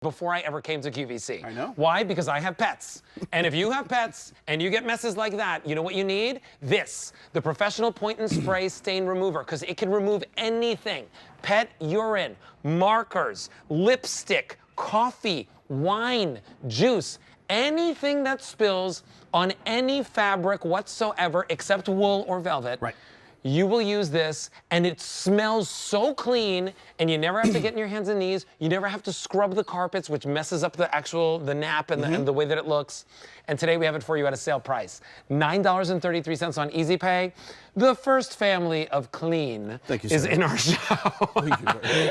before I ever came to QVC. I know. Why? Because I have pets. And if you have pets and you get messes like that, you know what you need? This, the professional point and spray stain remover, because it can remove anything. Pet urine, markers, lipstick, coffee, wine, juice, anything that spills on any fabric whatsoever except wool or velvet. Right. You will use this, and it smells so clean, and you never have to get in your hands and knees. You never have to scrub the carpets, which messes up the nap and the way that it looks. And today we have it for you at a sale price. $9.33 on Easy Pay. The first family of clean is in our show.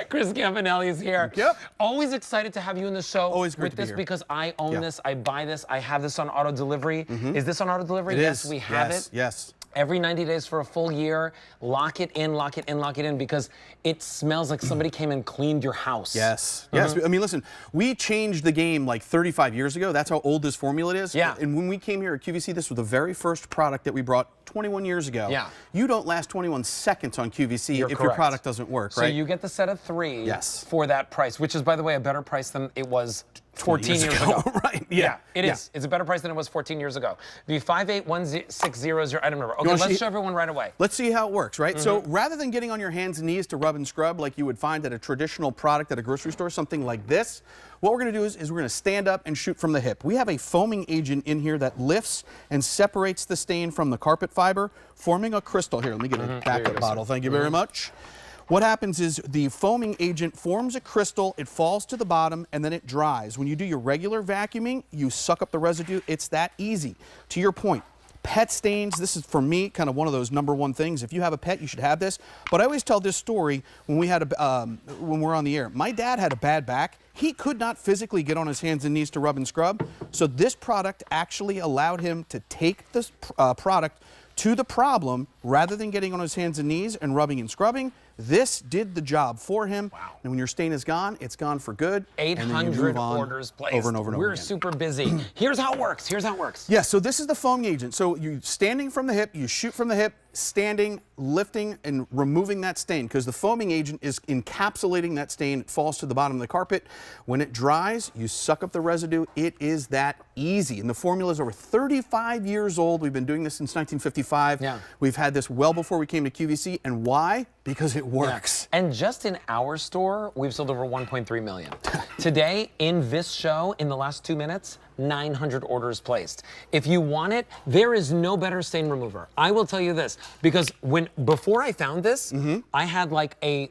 Chris Campanelli is here. Yep. Always excited to have you in the show. Always great with to be this here. Because I own this, I buy this, I have this on auto delivery. Is this on auto delivery? Yes, we have it. Yes. Every 90 days for a full year, lock it in, lock it in, lock it in, because it smells like somebody came and cleaned your house. Yes, yes. I mean, listen, we changed the game like 35 years ago. That's how old this formula is. Yeah. And when we came here at QVC, this was the very first product that we brought 21 years ago. Yeah. You don't last 21 seconds on QVC if correct. your product doesn't work, right? So you get the set of 3 Yes. for that price, which is, by the way, a better price than it was 14 years ago. Right. Yeah, it is. It's a better price than it was 14 years ago. The 581600 item number. Okay, let's show everyone right away. Let's see how it works, right? So rather than getting on your hands and knees to rub and scrub like you would find at a traditional product at a grocery store, something like this, what we're going to do is we're going to stand up and shoot from the hip. We have a foaming agent in here that lifts and separates the stain from the carpet fiber, forming a crystal. Here, let me get a backup bottle. Thank you very much. What happens is the foaming agent forms a crystal, it falls to the bottom, and then it dries. When you do your regular vacuuming, you suck up the residue. It's that easy. To your point, pet stains, this is for me kind of one of those #1 things. If you have a pet, you should have this. But I always tell this story when we had when we're on the air. My dad had a bad back. He could not physically get on his hands and knees to rub and scrub. So this product actually allowed him to take this product to the problem rather than getting on his hands and knees and rubbing and scrubbing. This did the job for him. Wow. And when your stain is gone, it's gone for good. 800 orders placed. Over and over and over We're again. super busy. Here's how it works. Here's how it works. Yeah, so this is the foaming agent. So you standing from the hip, you shoot from the hip, standing, lifting, and removing that stain, because the foaming agent is encapsulating that stain. It falls to the bottom of the carpet. When it dries, you suck up the residue. It is that easy. And the formula is over 35 years old. We've been doing this since 1955. Yeah. We've had this well before we came to QVC. And why? Because it works. Yeah. And just in our store, we've sold over 1.3 million. Today, in this show, in the last 2 minutes, 900 orders placed. If you want it, there is no better stain remover. I will tell you this, because before I found this, I had like a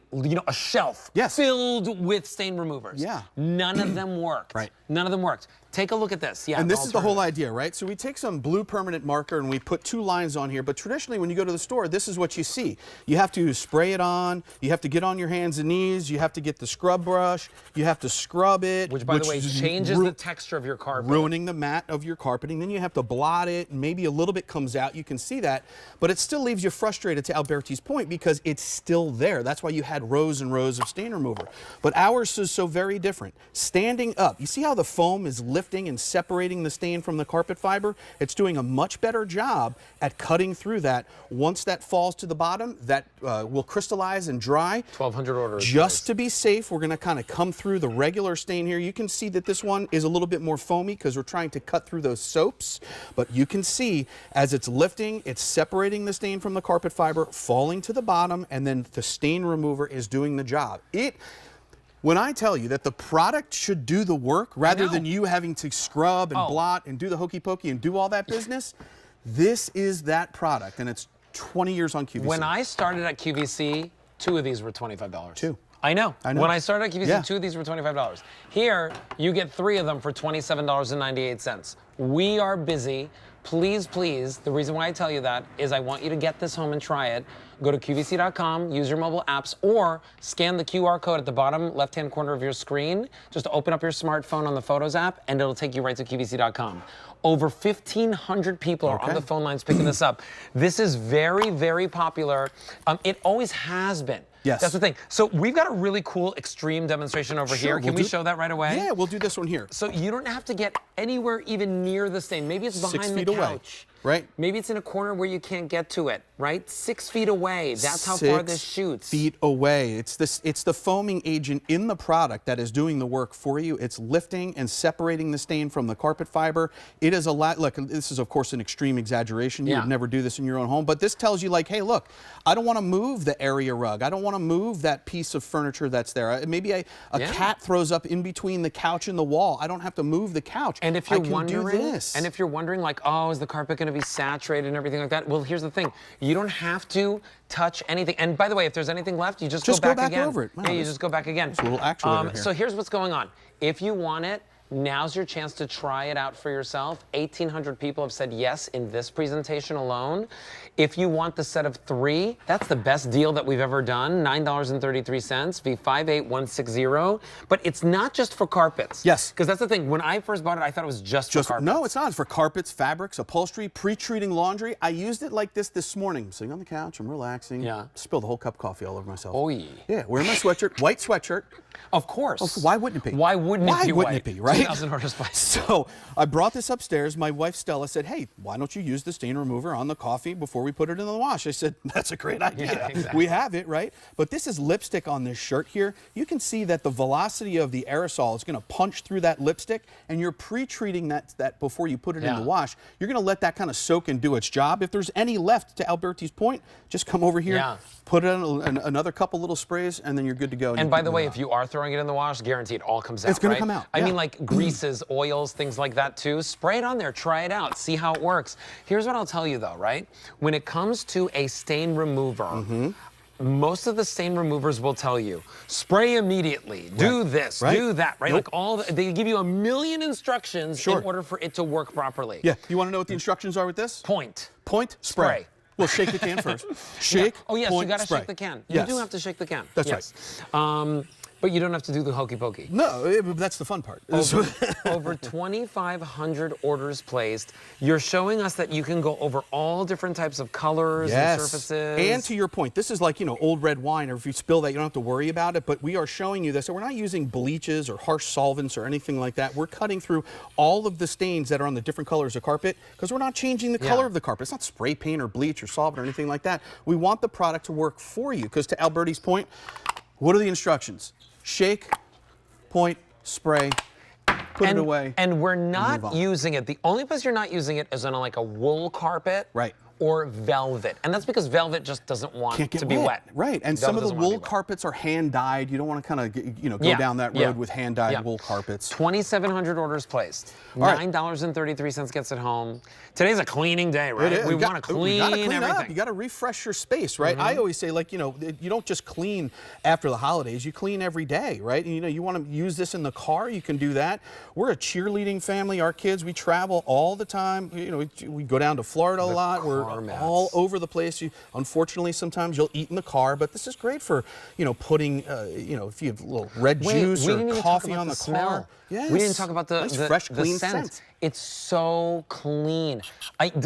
shelf filled with stain removers. Yeah. None of them worked. Right. None of them worked. Take a look at this. Yeah. And this is the whole idea, right? So we take some blue permanent marker and we put 2 lines on here, but traditionally when you go to the store, this is what you see. You have to spray it on, you have to get on your hands and knees, you have to get the scrub brush, you have to scrub it. Which, by the way, changes the texture of your carpet. Ruining the mat of your carpeting. Then you have to blot it, and maybe a little bit comes out. You can see that, but it still leaves you frustrated, to Alberti's point, because it's still there. That's why you had rows and rows of stain remover. But ours is so very different. Standing up, you see how the foam is lifting and separating the stain from the carpet fiber? It's doing a much better job at cutting through that. Once that falls to the bottom, that will crystallize and dry. 1,200 orders. Just to be safe, we're going to kind of come through the regular stain here. You can see that this one is a little bit more foamy because we're trying to cut through those soaps. But you can see as it's lifting, it's separating the stain from the carpet fiber, falling to the bottom, and then the stain remover is doing the job. When I tell you that the product should do the work rather than you having to scrub and blot and do the hokey pokey and do all that business, this is that product, and it's 20 years on QVC. When I started at QVC, 2 of these were $25. 2. I know. I know. When I started at QVC, 2 of these were $25. Here, you get 3 of them for $27.98. We are busy. Please, please, the reason why I tell you that is I want you to get this home and try it. Go to QVC.com, use your mobile apps, or scan the QR code at the bottom left-hand corner of your screen. Just open up your smartphone on the Photos app, and it'll take you right to QVC.com. Over 1,500 people are on the phone lines picking this up. This is very, very popular. It always has been. Yes. That's the thing. So we've got a really cool extreme demonstration over here. Can we show that right away? Yeah, we'll do this one here. So you don't have to get anywhere even near the stain. Maybe it's behind the couch. right? Maybe it's in a corner where you can't get to it, right? 6 feet away. That's how far this shoots. 6 feet away. It's the foaming agent in the product that is doing the work for you. It's lifting and separating the stain from the carpet fiber. It is a lot. Look, this is of course an extreme exaggeration. You would never do this in your own home, but this tells you like, hey, look, I don't want to move the area rug. I don't want to move that piece of furniture that's there. Maybe a cat throws up in between the couch and the wall. I don't have to move the couch. And if you're wondering, like, oh, is the carpet going to be saturated and everything like that? Well, here's the thing. You don't have to touch anything. And by the way, if there's anything left, you just go back again. Over it. Wow, yeah, you just go back again. It's a little actuator here. So here's what's going on. If you want it, now's your chance to try it out for yourself. 1,800 people have said yes in this presentation alone. If you want the set of 3, that's the best deal that we've ever done, $9.33, V58160. But it's not just for carpets. Yes. Because that's the thing. When I first bought it, I thought it was just for carpets. No, it's not. It's for carpets, fabrics, upholstery, pre-treating laundry. I used it like this morning. I'm sitting on the couch, I'm relaxing. Yeah. Spilled a whole cup of coffee all over myself. Oh, yeah. Yeah, wearing my sweatshirt, white sweatshirt. Of course. Why wouldn't it be? Why wouldn't it be, right? 2,000 orders placed. So I brought this upstairs. My wife Stella said, hey, why don't you use the stain remover on the coffee before we put it in the wash? I said, that's a great idea. Yeah, exactly. We have it, right? But this is lipstick on this shirt here. You can see that the velocity of the aerosol is going to punch through that lipstick, and you're pre-treating that before you put it in the wash. You're going to let that kind of soak and do its job. If there's any left, to Alberti's point, just come over here, put in another couple little sprays, and then you're good to go. And by the way, if you are throwing it in the wash, guarantee it all comes out. It's going to come out. I mean, like greases, oils, things like that too. Spray it on there, try it out, see how it works. Here's what I'll tell you though, right? When it comes to a stain remover, most of the stain removers will tell you, spray immediately, do this, do that, right? Like they give you a million instructions in order for it to work properly. Yeah, you want to know what the instructions are with this? Point, spray. Well, shake the can first. Shake, Oh yes, point, you got to spray. shake the can. Yes. You do have to shake the can. That's right. But you don't have to do the hokey pokey. No, that's the fun part. Over 2,500 orders placed. You're showing us that you can go over all different types of colors and surfaces. And to your point, this is like, old red wine, or if you spill that, you don't have to worry about it, but we are showing you this. So we're not using bleaches or harsh solvents or anything like that. We're cutting through all of the stains that are on the different colors of carpet, because we're not changing the color of the carpet. It's not spray paint or bleach or solvent or anything like that. We want the product to work for you, because to Alberti's point, what are the instructions? Shake, point, spray, put it away. And we're not using it. The only place you're not using it is on like a wool carpet. Right. Or velvet. And that's because velvet just doesn't want to be wet. Right. And some of the wool carpets are hand dyed. You don't want to kind of, go down that road with hand dyed wool carpets. 2,700 orders placed. $9.33 gets it home. Today's a cleaning day, right? We want to clean everything. Up. You got to refresh your space, right? I always say, like, you don't just clean after the holidays. You clean every day, right? And, you want to use this in the car, you can do that. We're a cheerleading family. Our kids, we travel all the time. We go down to Florida a lot. We're all over the place. Unfortunately, sometimes you'll eat in the car, but this is great for, putting, if you have a little red juice or coffee on the car. Yes. We didn't talk about the fresh, clean scent. It's so clean.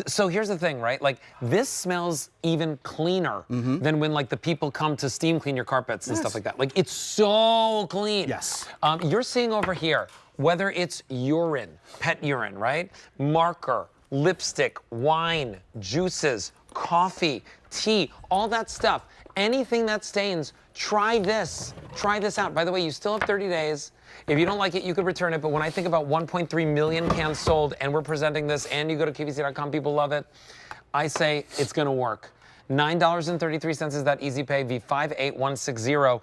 So here's the thing, right? Like, this smells even cleaner than when, like, the people come to steam clean your carpets and stuff like that. Like, it's so clean. Yes. You're seeing over here, whether it's urine, pet urine, right? Marker, lipstick, wine, juices, coffee, tea, all that stuff. Anything that stains, try this. Try this out. By the way, you still have 30 days. If you don't like it, you could return it. But when I think about 1.3 million cans sold and we're presenting this and you go to QVC.com, people love it, I say it's going to work. $9.33 is that easy pay, V58160.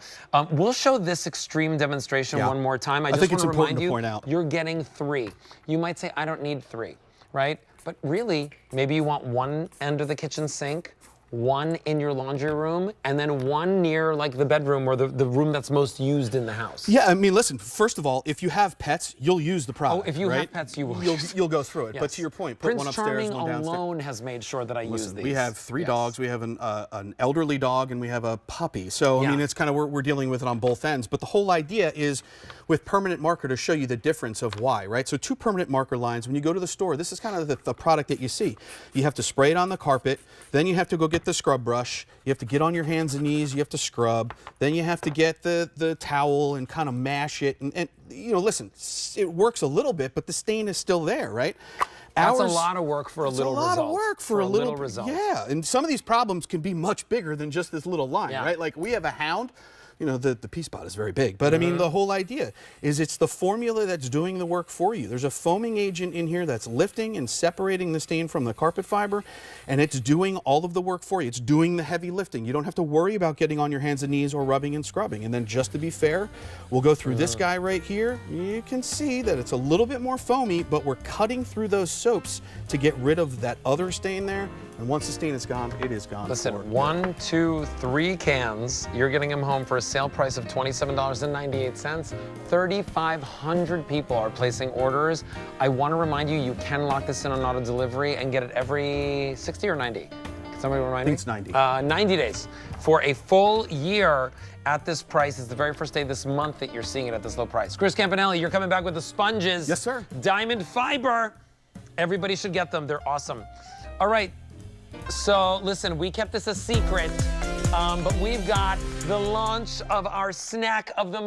We'll show this extreme demonstration one more time. I just think want it's to remind you, point out. You're getting 3. You might say, I don't need 3, right? But really, maybe you want one end of the kitchen sink, one in your laundry room, and then one near like the bedroom or the room that's most used in the house. Yeah, I mean, listen, first of all, if you have pets, you'll use the product. Oh, if you have pets, you will. You'll go through it. Yes. But to your point, put one upstairs, one downstairs. alone has made sure that I use these. We have 3 dogs. We have an elderly dog and we have a puppy. So, I mean, it's kind of, we're dealing with it on both ends. But the whole idea is with permanent marker to show you the difference of why, right? So 2 permanent marker lines. When you go to the store, this is kind of the product that you see. You have to spray it on the carpet. Then you have to go get the scrub brush. You have to get on your hands and knees. You have to scrub. Then you have to get the towel and kind of mash it. And listen, it works a little bit, but the stain is still there, right? That's a lot of work for a little result. It's a lot of work for a little result. Yeah, and some of these problems can be much bigger than just this little line, Yeah. right? Like we have a hound. You know, the pea spot is very big, but I mean, the whole idea is it's the formula that's doing the work for you. There's a foaming agent in here that's lifting and separating the stain from the carpet fiber, and it's doing all of the work for you. It's doing the heavy lifting. You don't have to worry about getting on your hands and knees or rubbing and scrubbing. And then just to be fair, we'll go through this guy right here. You can see that it's a little bit more foamy, but we're cutting through those soaps to get rid of that other stain there. And once the stain is gone, it is gone. Listen, 1, 2, 3 cans. You're getting them home for a sale price of $27.98. 3,500 people are placing orders. I want to remind you, you can lock this in on auto delivery and get it every 60 or 90. Can somebody remind me? I think it's 90. 90 days for a full year at this price. It's the very first day this month that you're seeing it at this low price. Chris Campanelli, you're coming back with the sponges. Yes, sir. Diamond fiber. Everybody should get them. They're awesome. All right. So listen, we kept this a secret, but we've got the launch of our snack of the